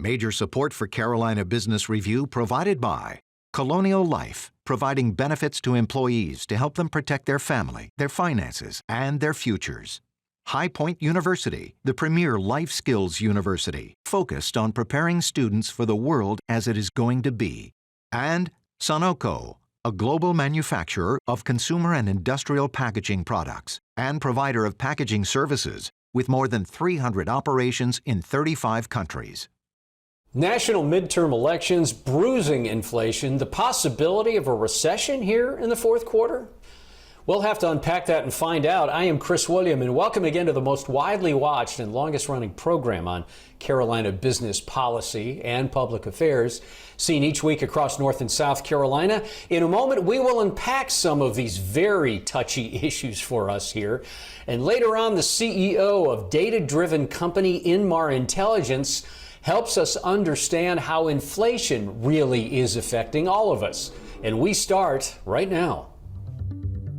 Major support for Carolina Business Review provided by Colonial Life, providing benefits to employees to help them protect their family, their finances, and their futures. High Point University, the premier life skills university, focused on preparing students for the world as it is going to be. And Sonoco, a global manufacturer of consumer and industrial packaging products and provider of packaging services with more than 300 operations in 35 countries. National midterm elections, bruising inflation, the possibility of a recession here in the fourth quarter? We'll have to unpack that and find out. I am Chris William, and welcome again to the most widely watched and longest running program on Carolina business policy and public affairs, seen each week across North and South Carolina. In a moment, we will unpack some of these very touchy issues for us here. And later on, the CEO of data-driven company Inmar Intelligence helps us understand how inflation really is affecting all of us. And we start right now.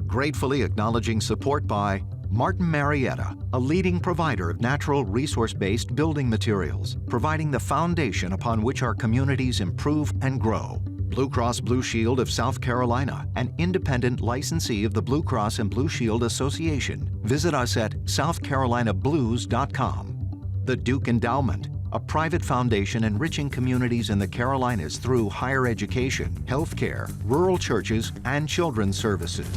Gratefully acknowledging support by Martin Marietta, a leading provider of natural resource-based building materials, providing the foundation upon which our communities improve and grow. Blue Cross Blue Shield of South Carolina, an independent licensee of the Blue Cross and Blue Shield Association. Visit us at southcarolinablues.com. The Duke Endowment, a private foundation enriching communities in the Carolinas through higher education, healthcare, rural churches, and children's services.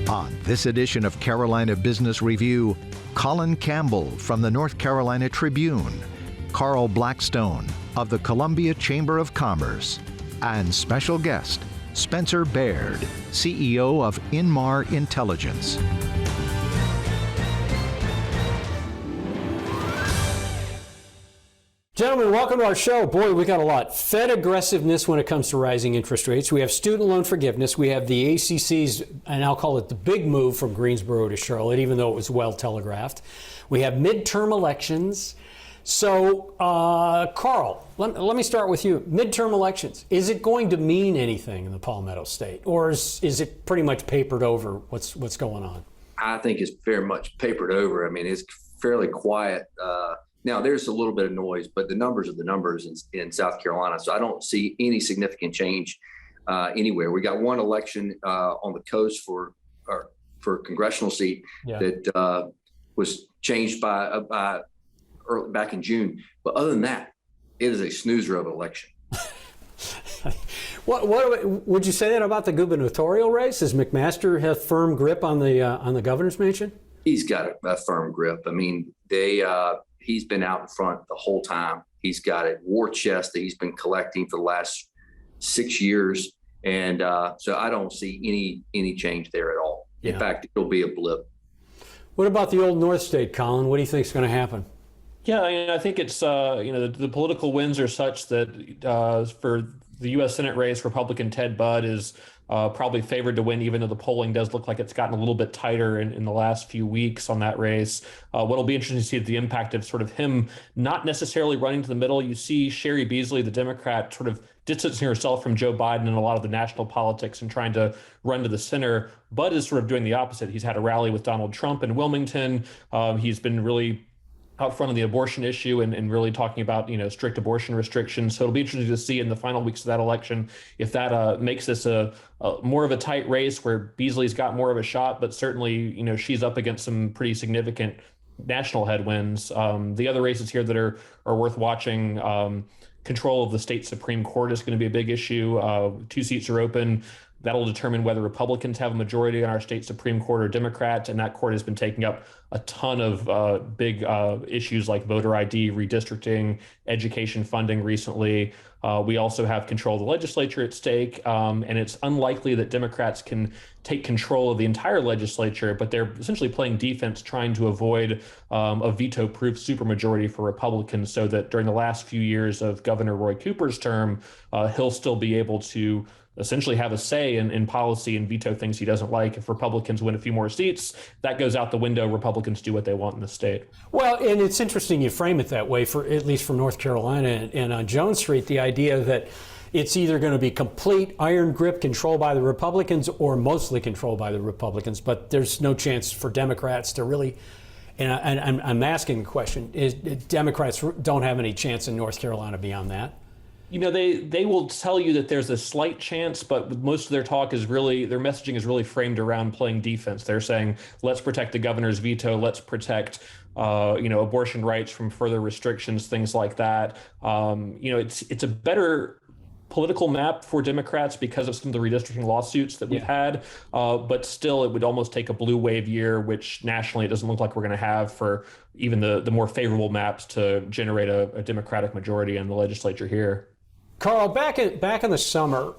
On this edition of Carolina Business Review, Colin Campbell from the North Carolina Tribune, Carl Blackstone of the Columbia Chamber of Commerce, and special guest, Spencer Baird, CEO of Inmar Intelligence. Gentlemen, welcome to our show. Boy, we got a lot. Fed aggressiveness when it comes to rising interest rates. We have student loan forgiveness. We have the ACC's, and I'll call it the big move from Greensboro to Charlotte, even though it was well telegraphed. We have midterm elections. So, Carl, let me start with you. Midterm elections, is it going to mean anything in the Palmetto State? Or is it pretty much papered over what's going on? I think it's very much papered over. I mean, it's fairly quiet. Now, there's a little bit of noise, but the numbers are the numbers in South Carolina. So I don't see any significant change anywhere. We got one election on the coast for a congressional seat that was changed by early, back in June. But other than that, it is a snoozer of an election. What would you say that about the gubernatorial race? Does McMaster have firm grip on the governor's mansion? He's got a firm grip. I mean, he's been out in front the whole time. He's got a war chest that he's been collecting for the last 6 years. And so I don't see any change there at all. Yeah. In fact, it'll be a blip. What about the old North State, Colin? What do you think is going to happen? Yeah, I think it's, the political winds are such that for the U.S. Senate race, Republican Ted Budd is probably favored to win, even though the polling does look like it's gotten a little bit tighter in the last few weeks on that race. What'll be interesting to see is the impact of sort of him not necessarily running to the middle. You see Sherry Beasley, the Democrat, sort of distancing herself from Joe Biden and a lot of the national politics and trying to run to the center. Budd is sort of doing the opposite. He's had a rally with Donald Trump in Wilmington. He's been really out front of the abortion issue and really talking about, strict abortion restrictions. So it'll be interesting to see in the final weeks of that election if that makes this a more of a tight race where Beasley's got more of a shot, but certainly, she's up against some pretty significant national headwinds. The other races here that are worth watching, control of the state Supreme Court is going to be a big issue. 2 seats are open. That'll determine whether Republicans have a majority on our state Supreme Court or Democrats, and that court has been taking up a ton of big issues like voter ID, redistricting, education funding recently. We also have control of the legislature at stake, and it's unlikely that Democrats can take control of the entire legislature, but they're essentially playing defense, trying to avoid a veto-proof supermajority for Republicans so that during the last few years of Governor Roy Cooper's term, he'll still be able to essentially have a say in policy and veto things he doesn't like. If Republicans win a few more seats, that goes out the window. Republicans do what they want in the state. Well, and it's interesting you frame it that way, for at least from North Carolina and on Jones Street, the idea that it's either going to be complete iron grip control by the Republicans or mostly controlled by the Republicans, but there's no chance for Democrats to really And I'm asking the question, Democrats don't have any chance in North Carolina beyond that? You know, they will tell you that there's a slight chance, but most of their talk is really, their messaging is really framed around playing defense. They're saying, let's protect the governor's veto, let's protect, abortion rights from further restrictions, things like that. It's a better political map for Democrats because of some of the redistricting lawsuits that we've had. But still, it would almost take a blue wave year, which nationally it doesn't look like we're going to have for even the more favorable maps to generate a Democratic majority in the legislature here. Carl, back in the summer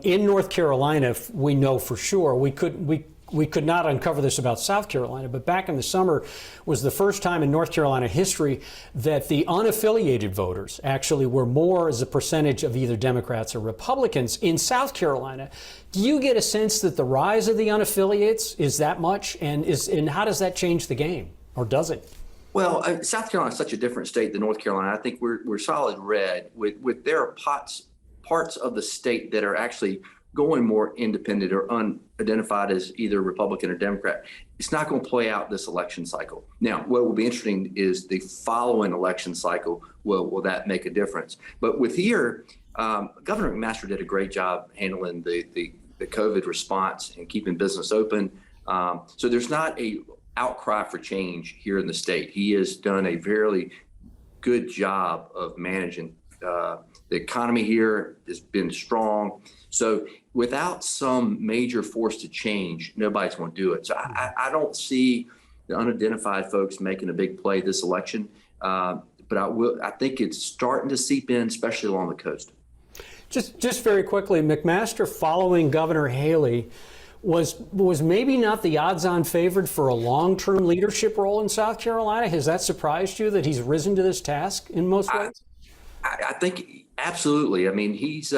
in North Carolina, we know for sure we could not uncover this about South Carolina, but back in the summer was the first time in North Carolina history that the unaffiliated voters actually were more as a percentage of either Democrats or Republicans in South Carolina. Do you get a sense that the rise of the unaffiliates is that much, and how does that change the game, or does it? Well, South Carolina is such a different state than North Carolina. I think we're solid red. With there are parts of the state that are actually going more independent or unidentified as either Republican or Democrat. It's not going to play out this election cycle. Now, what will be interesting is the following election cycle. Will that make a difference? But with here, Governor McMaster did a great job handling the COVID response and keeping business open. So there's not a outcry for change here in the state. He has done a very good job of managing the economy here has been strong. So without some major force to change, nobody's going to do it. So I don't see the unidentified folks making a big play this election. But I think it's starting to seep in, especially along the coast. Just very quickly, McMaster following Governor Haley was maybe not the odds-on favorite for a long-term leadership role in South Carolina. Has that surprised you that he's risen to this task in most ways? I think absolutely. I mean, he's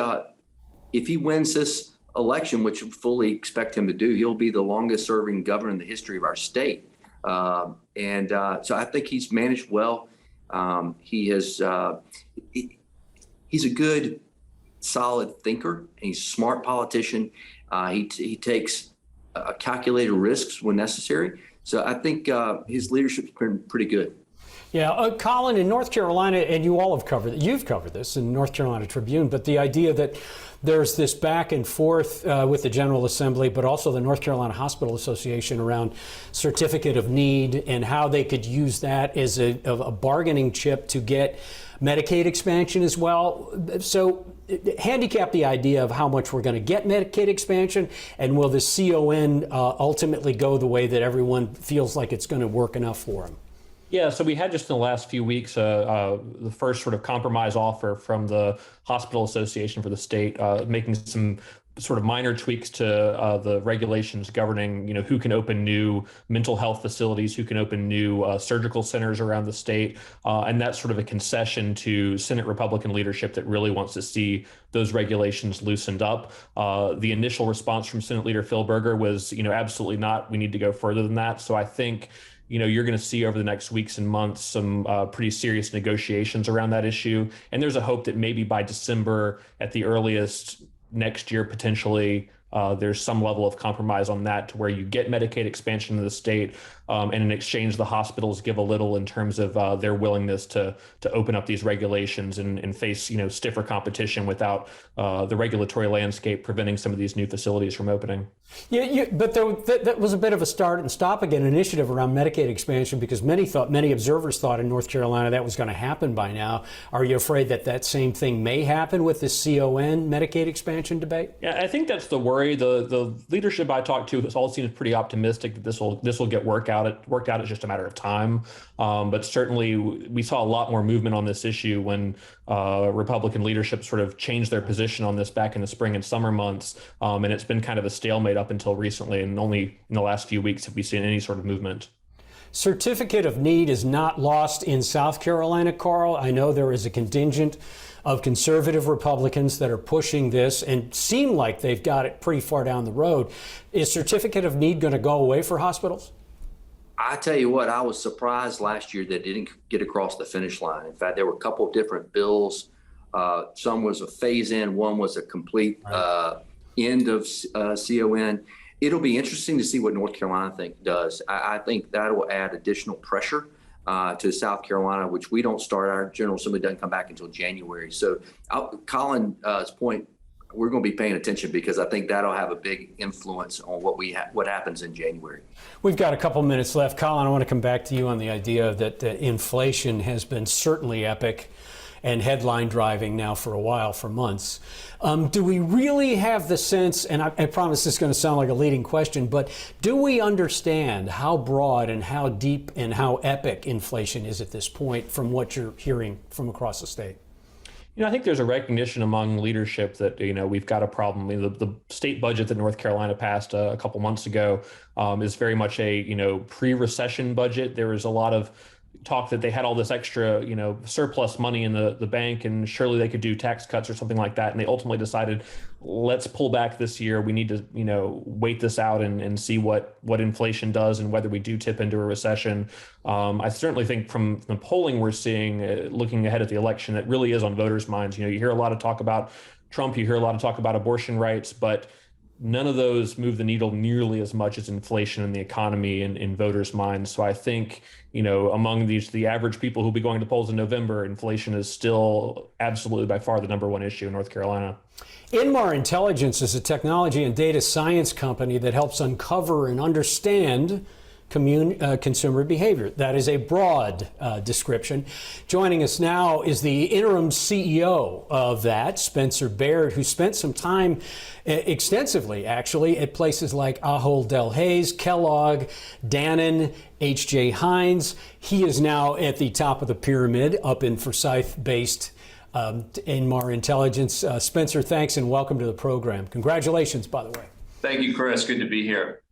if he wins this election, which we fully expect him to do, he'll be the longest-serving governor in the history of our state. So I think he's managed well. He's a good, solid thinker. He's a smart politician. He takes calculated risks when necessary. So I think his leadership's been pretty good. Yeah, Colin, in North Carolina, and you all have covered it, you've covered this in North Carolina Tribune, but the idea that there's this back and forth with the General Assembly, but also the North Carolina Hospital Association around certificate of need and how they could use that as a bargaining chip to get Medicaid expansion as well. So handicap the idea of how much we're going to get Medicaid expansion, and will the CON ultimately go the way that everyone feels like it's going to work enough for them? Yeah, so we had just in the last few weeks the first sort of compromise offer from the Hospital Association for the state, making some sort of minor tweaks to the regulations governing, who can open new mental health facilities, who can open new surgical centers around the state. And that's sort of a concession to Senate Republican leadership that really wants to see those regulations loosened up. The initial response from Senate Leader Phil Berger was, absolutely not. We need to go further than that. So I think you're going to see over the next weeks and months some pretty serious negotiations around that issue. And there's a hope that maybe by December at the earliest next year, potentially, there's some level of compromise on that to where you get Medicaid expansion in the state, and in exchange, the hospitals give a little in terms of their willingness to open up these regulations and face stiffer competition without the regulatory landscape preventing some of these new facilities from opening. But that was a bit of a start and stop again initiative around Medicaid expansion, because many observers thought in North Carolina that was going to happen by now. Are you afraid that same thing may happen with this CON Medicaid expansion debate? Yeah, I think that's the worry. The leadership I talked to all seems pretty optimistic that this will get worked out. It's just a matter of time. But certainly we saw a lot more movement on this issue when Republican leadership sort of changed their position on this back in the spring and summer months. And it's been kind of a stalemate up until recently, and only in the last few weeks have we seen any sort of movement. Certificate of need is not lost in South Carolina, Carl. I know there is a contingent of conservative Republicans that are pushing this and seem like they've got it pretty far down the road. Is certificate of need going to go away for hospitals? I tell you what, I was surprised last year that it didn't get across the finish line. In fact, there were a couple of different bills. Some was a phase in, one was a complete end of CON. It'll be interesting to see what North Carolina does. I think that will add additional pressure to South Carolina, which we don't start. Our General Assembly doesn't come back until January. So Colin's point, we're going to be paying attention because I think that'll have a big influence on what happens in January. We've got a couple minutes left. Colin, I want to come back to you on the idea that inflation has been certainly epic and headline driving now for a while, for months. Do we really have the sense, and I promise this is going to sound like a leading question, but do we understand how broad and how deep and how epic inflation is at this point from what you're hearing from across the state? I think there's a recognition among leadership that, we've got a problem. The state budget that North Carolina passed a couple months ago is very much a, pre-recession budget. There was a lot of talk that they had all this extra, surplus money in the bank, and surely they could do tax cuts or something like that. And they ultimately decided, let's pull back this year. We need to, wait this out and see what inflation does and whether we do tip into a recession. I certainly think from the polling we're seeing, looking ahead at the election, it really is on voters' minds. You hear a lot of talk about Trump, you hear a lot of talk about abortion rights, but none of those move the needle nearly as much as inflation in the economy in voters' minds. So I think, among the average people who'll be going to polls in November, inflation is still absolutely by far the number one issue in North Carolina. Inmar Intelligence is a technology and data science company that helps uncover and understand consumer behavior. That is a broad description. Joining us now is the interim CEO of that, Spencer Baird, who spent some time extensively, actually, at places like Ahold Delhaize, Kellogg, Dannon, H.J. Heinz. He is now at the top of the pyramid up in Forsyth-based Inmar Intelligence. Spencer, thanks and welcome to the program. Congratulations, by the way. Thank you, Chris. Good to be here.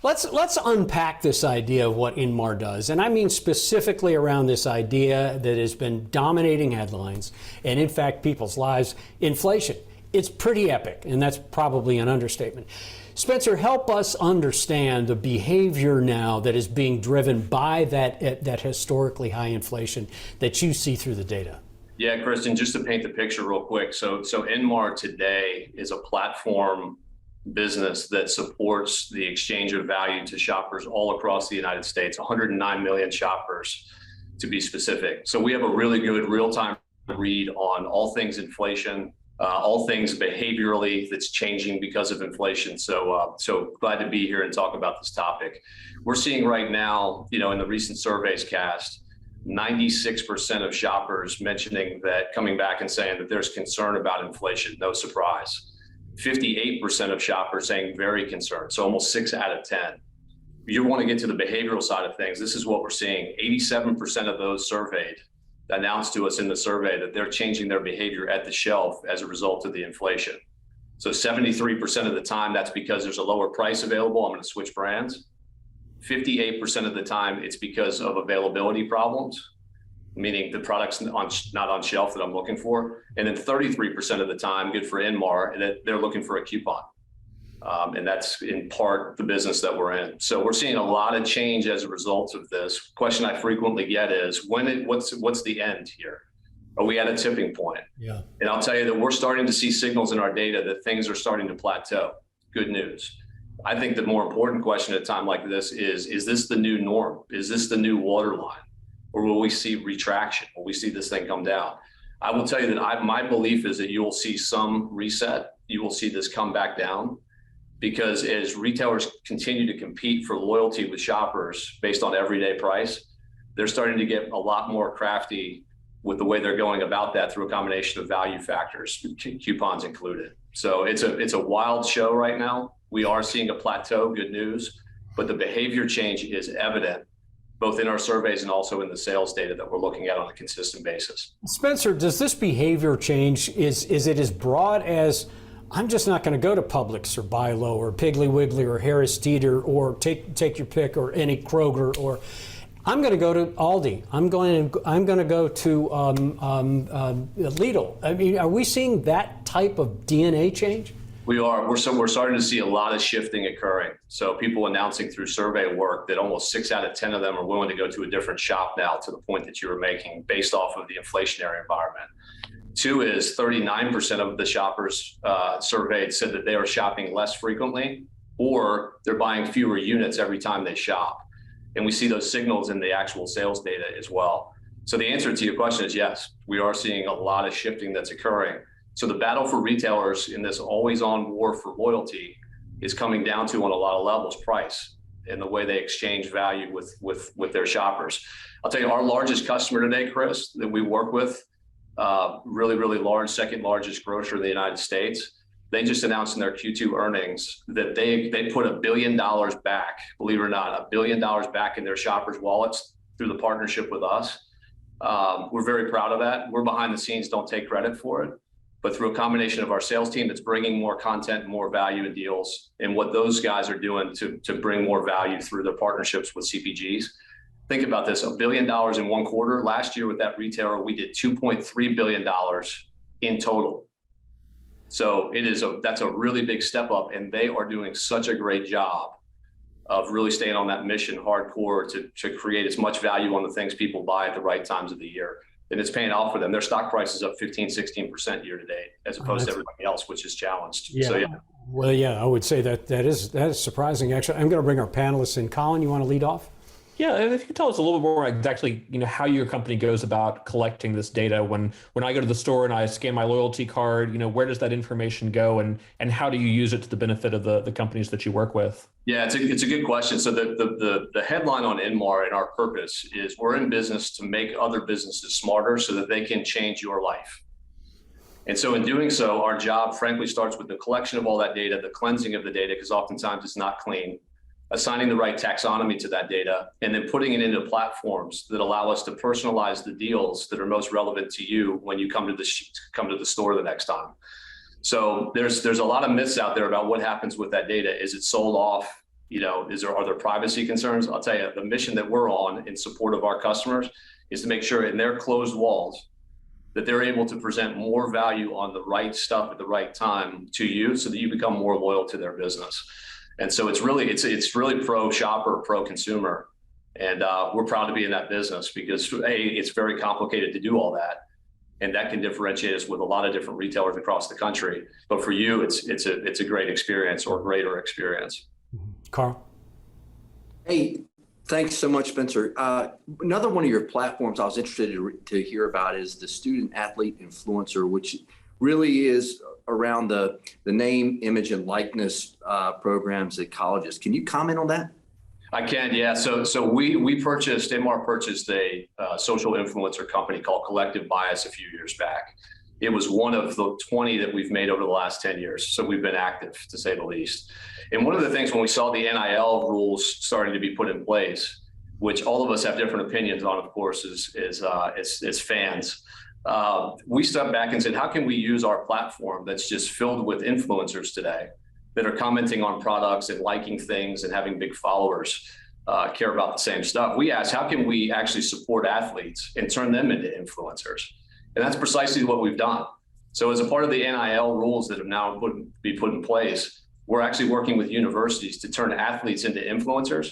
Let's unpack this idea of what Inmar does. And I mean specifically around this idea that has been dominating headlines and, in fact, people's lives, inflation. It's pretty epic, and that's probably an understatement. Spencer, help us understand the behavior now that is being driven by that historically high inflation that you see through the data. Yeah, Kristen, just to paint the picture real quick. So Inmar today is a platform business that supports the exchange of value to shoppers all across the United States, 109 million shoppers to be specific. So we have a really good real-time read on all things inflation, all things behaviorally that's changing because of inflation. So glad to be here and talk about this topic. We're seeing right now, in the recent surveys cast, 96% of shoppers mentioning that, coming back and saying that there's concern about inflation, no surprise. 58% of shoppers saying very concerned, so almost 6 out of 10. You want to get to the behavioral side of things. This is what we're seeing. 87% of those surveyed announced to us in the survey that they're changing their behavior at the shelf as a result of the inflation. So 73% of the time, that's because there's a lower price available. I'm going to switch brands. 58% of the time, it's because of availability problems, meaning the product's not on shelf that I'm looking for. And then 33% of the time, good for Inmar, that they're looking for a coupon. And that's in part the business that we're in. So we're seeing a lot of change as a result of this. Question I frequently get is, what's the end here? Are we at a tipping point? Yeah. And I'll tell you that we're starting to see signals in our data that things are starting to plateau. Good news. I think the more important question at a time like this is this the new norm? Is this the new waterline? Or will we see retraction? Will we see this thing come down? I will tell you that my belief is that you will see some reset. You will see this come back down, because as retailers continue to compete for loyalty with shoppers based on everyday price, they're starting to get a lot more crafty with the way they're going about that through a combination of value factors, coupons included. So it's a wild show right now. We are seeing a plateau, good news, but the behavior change is evident both in our surveys and also in the sales data that we're looking at on a consistent basis. Spencer, does this behavior change, is it as broad as, I'm just not going to go to Publix or Buy Low or Piggly Wiggly or Harris Teeter or take your pick or any Kroger, or I'm going to go to Aldi. I'm going to go to Lidl. I mean, are we seeing that type of DNA change? We are. We're starting to see a lot of shifting occurring. So people announcing through survey work that almost 6 out of 10 of them are willing to go to a different shop now, to the point that you were making, based off of the inflationary environment. 2 is 39% of the shoppers surveyed said that they are shopping less frequently or they're buying fewer units every time they shop. And we see those signals in the actual sales data as well. So the answer to your question is yes, we are seeing a lot of shifting that's occurring. So the battle for retailers in this always-on war for loyalty is coming down to, on a lot of levels, price and the way they exchange value with their shoppers. I'll tell you, our largest customer today, Chris, that we work with, really, really large, second largest grocer in the United States. They just announced in their Q2 earnings that they put $1 billion back, believe it or not, $1 billion back in their shoppers' wallets through the partnership with us. We're very proud of that. We're behind the scenes, don't take credit for it. But through a combination of our sales team that's bringing more content, more value and deals, and what those guys are doing to bring more value through their partnerships with CPGs. Think about this, $1 billion in one quarter. Last year with that retailer, we did $2.3 billion in total. So that's a really big step up, and they are doing such a great job of really staying on that mission hardcore to create as much value on the things people buy at the right times of the year. And it's paying off for them. Their stock price is up 15, 16% year to date, as opposed to everybody else, which is challenged. Yeah. So, Well, yeah, I would say that is surprising. Actually, I'm going to bring our panelists in. Colin, you want to lead off? Yeah, and if you could tell us a little bit more exactly, how your company goes about collecting this data. When I go to the store and I scan my loyalty card, where does that information go, and how do you use it to the benefit of the companies that you work with? Yeah, it's a good question. So the headline on Inmar and our purpose is we're in business to make other businesses smarter so that they can change your life. And so in doing so, our job frankly starts with the collection of all that data, the cleansing of the data, because oftentimes it's not clean, assigning the right taxonomy to that data, and then putting it into platforms that allow us to personalize the deals that are most relevant to you when you come to the store the next time. So there's a lot of myths out there about what happens with that data. Is it sold off? Are there privacy concerns? I'll tell you, the mission that we're on in support of our customers is to make sure in their closed walls that they're able to present more value on the right stuff at the right time to you so that you become more loyal to their business. And so it's really pro shopper, pro consumer. And we're proud to be in that business because it's very complicated to do all that. And that can differentiate us with a lot of different retailers across the country. But for you, it's a great experience or greater experience. Carl? Hey, thanks so much, Spencer. Another one of your platforms I was interested to hear about is the student athlete influencer, which really is around the name, image, and likeness programs at colleges. Can you comment on that? I can, yeah. So Inmar purchased a social influencer company called Collective Bias a few years back. It was one of the 20 that we've made over the last 10 years. So we've been active, to say the least. And one of the things when we saw the NIL rules starting to be put in place, which all of us have different opinions on, of course, as fans, we stepped back and said, how can we use our platform that's just filled with influencers today that are commenting on products and liking things and having big followers care about the same stuff? We asked, how can we actually support athletes and turn them into influencers? And that's precisely what we've done. So as a part of the NIL rules that have now be put in place, we're actually working with universities to turn athletes into influencers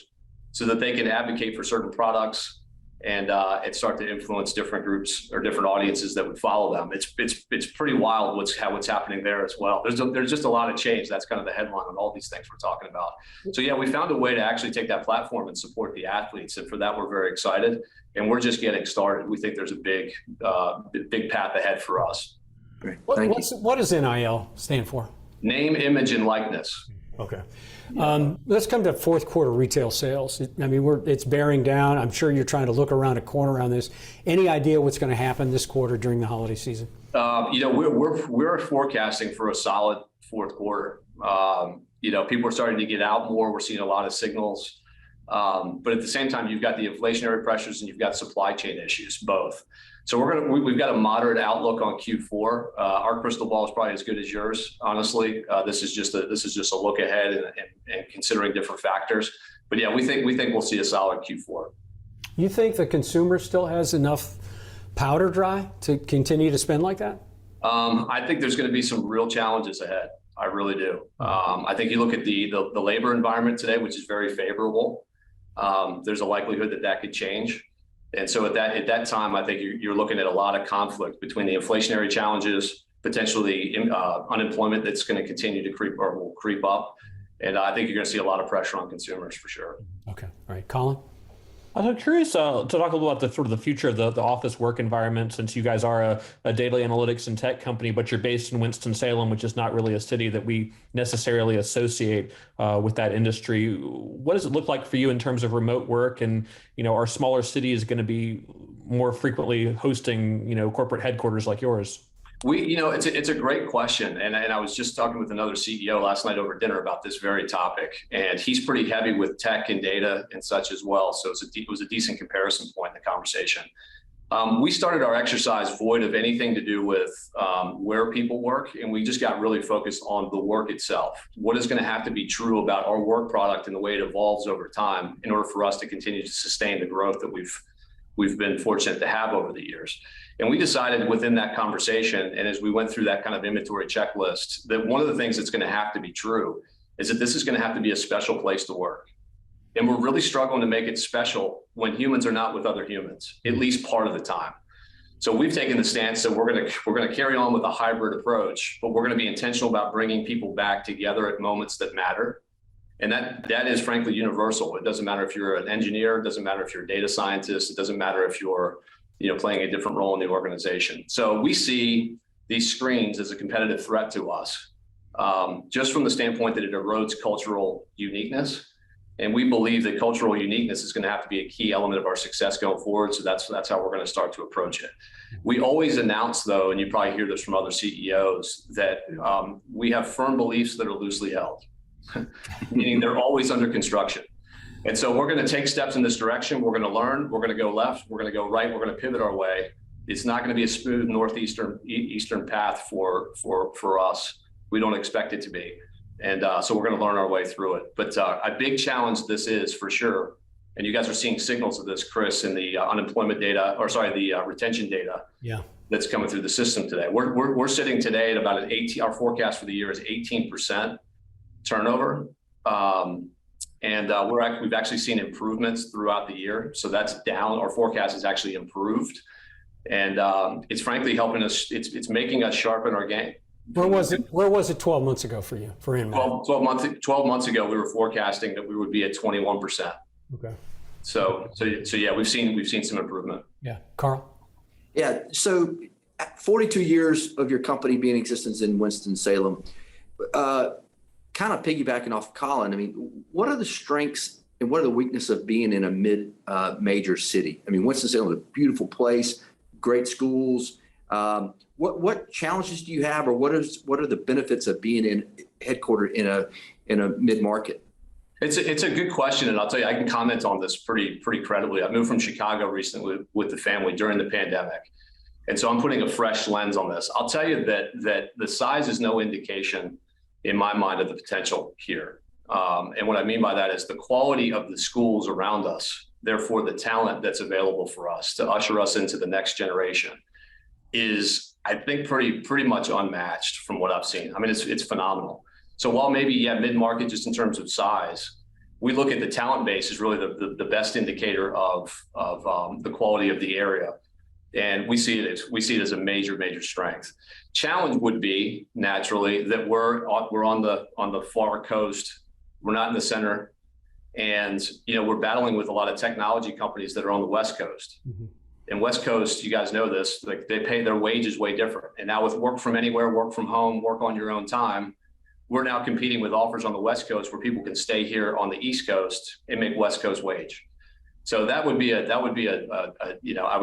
so that they can advocate for certain products and start to influence different groups or different audiences that would follow them. It's pretty wild what's happening there as well. There's just a lot of change. That's kind of the headline on all these things we're talking about. So yeah, we found a way to actually take that platform and support the athletes, and for that we're very excited. And we're just getting started. We think there's a big path ahead for us. Great. What does NIL stand for? Name, image, and likeness. Okay. Let's come to fourth quarter retail sales. I mean, it's bearing down. I'm sure you're trying to look around a corner on this. Any idea what's going to happen this quarter during the holiday season? We're forecasting for a solid fourth quarter. People are starting to get out more. We're seeing a lot of signals. But at the same time, you've got the inflationary pressures and you've got supply chain issues, both. So we've got a moderate outlook on Q4. Our crystal ball is probably as good as yours, honestly. This is just a look ahead and considering different factors. But yeah, we think we'll see a solid Q4. You think the consumer still has enough powder dry to continue to spend like that? I think there's going to be some real challenges ahead. I really do. I think you look at the labor environment today, which is very favorable. There's a likelihood that could change. And so at that time, I think you're looking at a lot of conflict between the inflationary challenges, potentially unemployment that's going to continue to creep up, And I think you're going to see a lot of pressure on consumers for sure. Okay. All right. Colin? I'm curious to talk a little about the sort of the future of the office work environment, since you guys are a data analytics and tech company, but you're based in Winston-Salem, which is not really a city that we necessarily associate with that industry. What does it look like for you in terms of remote work? And, are smaller cities going to be more frequently hosting, corporate headquarters like yours? It's a great question. And I was just talking with another CEO last night over dinner about this very topic. And he's pretty heavy with tech and data and such as well. So it was a decent comparison point in the conversation. We started our exercise void of anything to do with where people work. And we just got really focused on the work itself. What is going to have to be true about our work product and the way it evolves over time in order for us to continue to sustain the growth that we've been fortunate to have over the years. And we decided within that conversation, and as we went through that kind of inventory checklist, that one of the things that's going to have to be true is that this is going to have to be a special place to work. And we're really struggling to make it special when humans are not with other humans, at least part of the time. So we've taken the stance that we're going to carry on with a hybrid approach, but we're going to be intentional about bringing people back together at moments that matter. And that is frankly universal. It doesn't matter if you're an engineer, it doesn't matter if you're a data scientist, it doesn't matter if you're playing a different role in the organization. So we see these screens as a competitive threat to us, just from the standpoint that it erodes cultural uniqueness. And we believe that cultural uniqueness is going to have to be a key element of our success going forward. So that's how we're going to start to approach it. We always announce, though, and you probably hear this from other CEOs, that we have firm beliefs that are loosely held, meaning they're always under construction. And so we're going to take steps in this direction. We're going to learn. We're going to go left. We're going to go right. We're going to pivot our way. It's not going to be a smooth eastern path for us. We don't expect it to be. And so we're going to learn our way through it. But a big challenge this is for sure. And you guys are seeing signals of this, Chris, in the unemployment data, the retention data that's coming through the system today. We're sitting today at about our forecast for the year is 18% turnover. We've actually seen improvements throughout the year. So that's down. Our forecast is actually improved. And it's frankly helping us. It's making us sharpen our game. Where was it 12 months ago for you, for Inmar? 12 months ago, we were forecasting that we would be at 21%. Okay. So yeah, we've seen some improvement. Yeah. Carl? Yeah. So 42 years of your company being in existence in Winston-Salem, kind of piggybacking off Colin, I mean, what are the strengths and what are the weaknesses of being in a major city? I mean, Winston-Salem is a beautiful place, great schools. What challenges do you have, or what are the benefits of being headquartered in a mid-market? It's a good question, and I'll tell you, I can comment on this pretty credibly. I moved from Chicago recently with the family during the pandemic, and so I'm putting a fresh lens on this. I'll tell you that the size is no indication in my mind of the potential here. And what I mean by that is the quality of the schools around us, therefore the talent that's available for us to usher us into the next generation is, I think, pretty much unmatched from what I've seen. I mean, it's phenomenal. So while maybe, mid-market just in terms of size, we look at the talent base as really the best indicator of the quality of the area. And we see it as a major strength. Challenge would be naturally that we're on the far coast. We're not in the center, and we're battling with a lot of technology companies that are on the West Coast. Mm-hmm. And West Coast, you guys know this, like they pay their wages way different. And now with work from anywhere, work from home, work on your own time, we're now competing with offers on the West Coast where people can stay here on the East Coast and make West Coast wage. So I would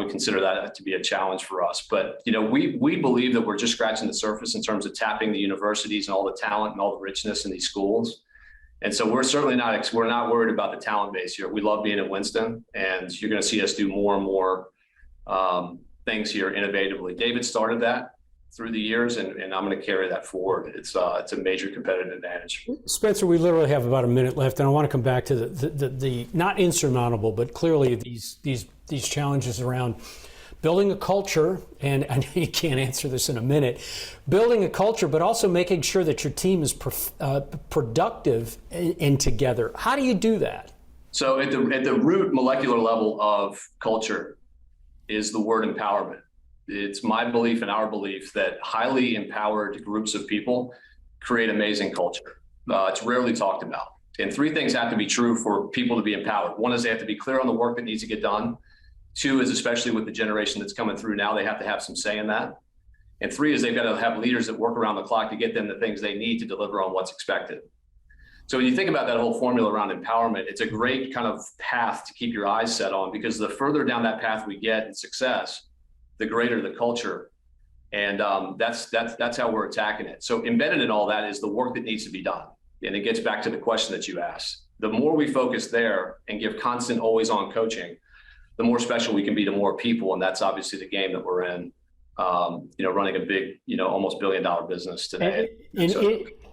consider that to be a challenge for us. But, we believe that we're just scratching the surface in terms of tapping the universities and all the talent and all the richness in these schools. And so we're not worried about the talent base here. We love being at Winston, and you're going to see us do more and more things here innovatively. David started that through the years, and I'm going to carry that forward. It's a major competitive advantage. Spencer, we literally have about a minute left, and I want to come back to the not insurmountable, but clearly these challenges around building a culture, and I know you can't answer this in a minute, building a culture, but also making sure that your team is productive and together. How do you do that? So at the root molecular level of culture is the word empowerment. It's my belief and our belief that highly empowered groups of people create amazing culture. It's rarely talked about. And three things have to be true for people to be empowered. One is they have to be clear on the work that needs to get done. Two is, especially with the generation that's coming through now, they have to have some say in that. And three is they've got to have leaders that work around the clock to get them the things they need to deliver on what's expected. So when you think about that whole formula around empowerment, it's a great kind of path to keep your eyes set on, because the further down that path we get in success, the greater the culture. And that's how we're attacking it. So embedded in all that is the work that needs to be done. And it gets back to the question that you asked. The more we focus there and give constant, always on coaching, the more special we can be to more people. And that's obviously the game that we're in, running a big, almost $1 billion business today.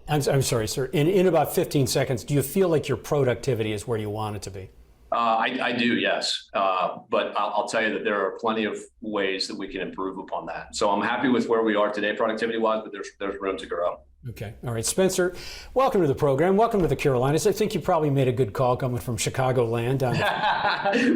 I'm sorry, sir. In about 15 seconds, do you feel like your productivity is where you want it to be? I do, yes. But I'll tell you that there are plenty of ways that we can improve upon that. So I'm happy with where we are today, productivity-wise, but there's room to grow. Okay. All right. Spencer, welcome to the program. Welcome to the Carolinas. I think you probably made a good call coming from Chicagoland.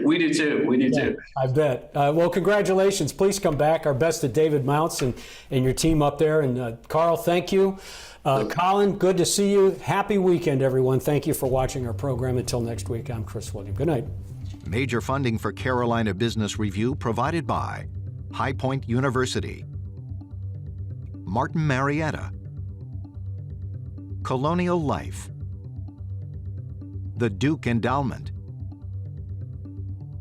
We do too. I bet. Well, congratulations. Please come back. Our best to David Mounts and your team up there. And Carl, thank you. Colin, good to see you. Happy weekend, everyone. Thank you for watching our program. Until next week, I'm Chris William. Good night. Major funding for Carolina Business Review provided by High Point University, Martin Marietta, Colonial Life, the Duke Endowment,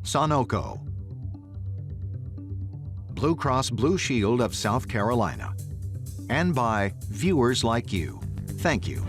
Sunoco, Blue Cross Blue Shield of South Carolina, and by viewers like you. Thank you.